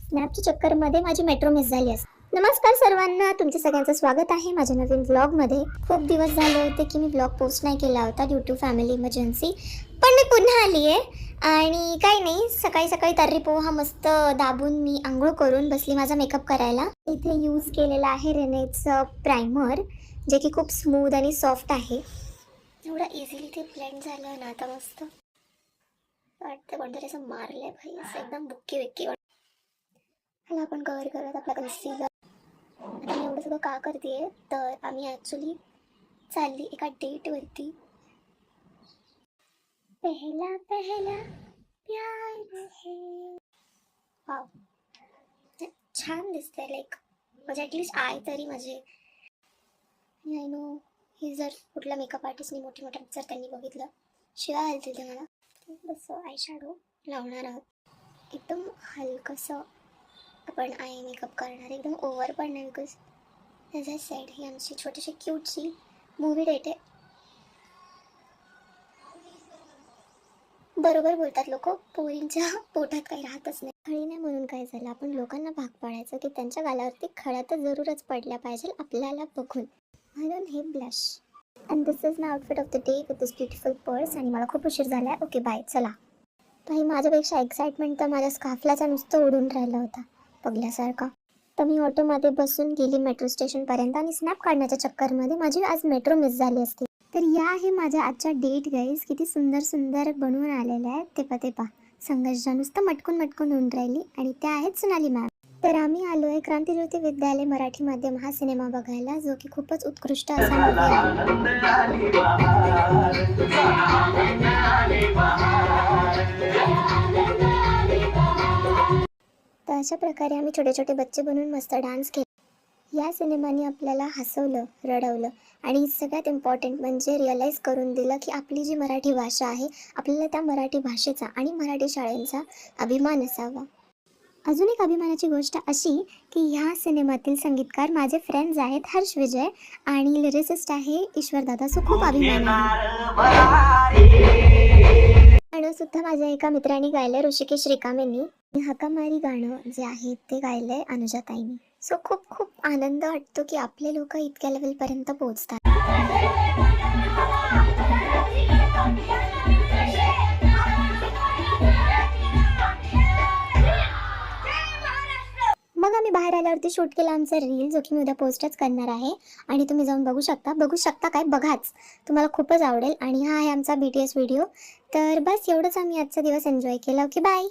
स्नॅपच्या चक्करमध्ये माझी metro miss झाली असते। नमस्कार सर्वांना, तुमचे सगळ्यांचं स्वागत आहे माझ्या नवीन व्लॉगमध्ये। खूप दिवस झाले होते की मी व्लॉग पोस्ट नाही केला होता ड्यू टू फॅमिली इमर्जन्सी, पण मी पुन्हा आली आहे। आणि काही नाही, सकाळी सकाळी तर्री पोहा मस्त दाबून मी आंघोळ करून बसली माझा मेकअप करायला। इथे यूज केलेला आहे रेनेचं प्रायमर, जे की खूप स्मूथ आणि सॉफ्ट आहे। एवढा इझिली ते ब्लेंड झालं ना, आता मस्त वाटतं कोणतरी असं मारलंय भाई, असं एकदम बुक्की विक्की। ह्याला आपण कव्हर करत आपला कन्सीलर। आता मी एवढं सगळं का करते तर आम्ही ॲक्च्युली चालली एका डेटवरती। पहला पहला प्यार है। वाव, छान दिसतंय, लाईक म्हणजे ॲटलिस्ट आय तरी म्हणजे आय नो ही जर कुठल्या मेकअप आर्टिस्टनी मोठी मोठ्या पिक्चर त्यांनी बघितलं शिवाय घालतील ते मला। बस आय शॅडो लावणार आहोत, एकदम हलकंसं आपण आय मेकअप करणार, एकदम ओव्हर पण नाही, because as I said he आमची छोटीशी क्यूटची मूवी डेट आहे। बरोबर बोलतात लोक, पोरींच्या पोटात काही राहतच नाही। खळी नाही म्हणून काय झालं, आपण लोकांना भाग पाडायचं की त्यांच्या गालावरती खळ्या तर जरूरच पडल्या पाहिजे आपल्याला बघून, म्हणून हे blush. And this is my outfit of the day with this beautiful purse. आणि मला खूप उशीर झाला आहे, ओके बाय, चला। काही माझ्यापेक्षा एक्साइटमेंट तर माझ्या स्कार्फलाचा नुसतं उडून राहिला होता बघल्यासारखा। तर मी ऑटोमध्ये बसून गेली मेट्रो स्टेशनपर्यंत आणि स्नॅप काढण्याच्या चक्करमध्ये माझी आज मेट्रो मिस झाली असती। तर या आहे माझ्या आजच्या डेट गाईज, किती सुंदर सुंदर बनवून आलेल्या आहेत ते पा संघर्षा नुसतं मटकून मटकून होऊन राहिली, आणि त्या आहेत सोनाली मॅम। तर आम्ही आलो आहे क्रांतिज्योती विद्यालय मराठी माध्यम हा सिनेमा बघायला, जो की खूपच उत्कृष्ट असा मूवी आहे। तर अशा प्रकारे आम्ही छोटे छोटे बच्चे बनून मस्त डान्स केला। या सिनेमाने आपल्याला हसवलं, रडवलं आणि सगळ्यात इम्पॉर्टंट म्हणजे रिअलाईज करून दिलं की आपली जी मराठी भाषा आहे, आपल्याला त्या मराठी भाषेचा आणि मराठी शाळेचा अभिमान असावा। अजून एक अभिमानाची गोष्ट अशी की ह्या सिनेमातील संगीतकार माझे फ्रेंड्स आहेत हर्ष विजय, आणि लिरिसिस्ट आहे ईश्वरदादा, सो खूप अभिमान आहे। गाणं सुद्धा माझ्या एका मित्राने गायलंय, ऋषिकेश रिकामेंनी। हाकामारी गाणं जे आहे ते गायलंय अनुजाताईंनी। सो खूप खूप आनंद वाटतो की आपले लोक इतक्या लेवलपर्यंत पोहोचतात। मग आम्ही बाहेर आल्यावरती शूट केला आमचा रील, जो की मी उद्या पोस्टच करणार आहे, आणि तुम्ही जाऊन बघू शकता काय, बघाच, तुम्हाला खूपच आवडेल। आणि हा आहे आमचा BTS व्हिडिओ। तर बस एवढंच, आम्ही आजचा दिवस एन्जॉय केला। Okay bye.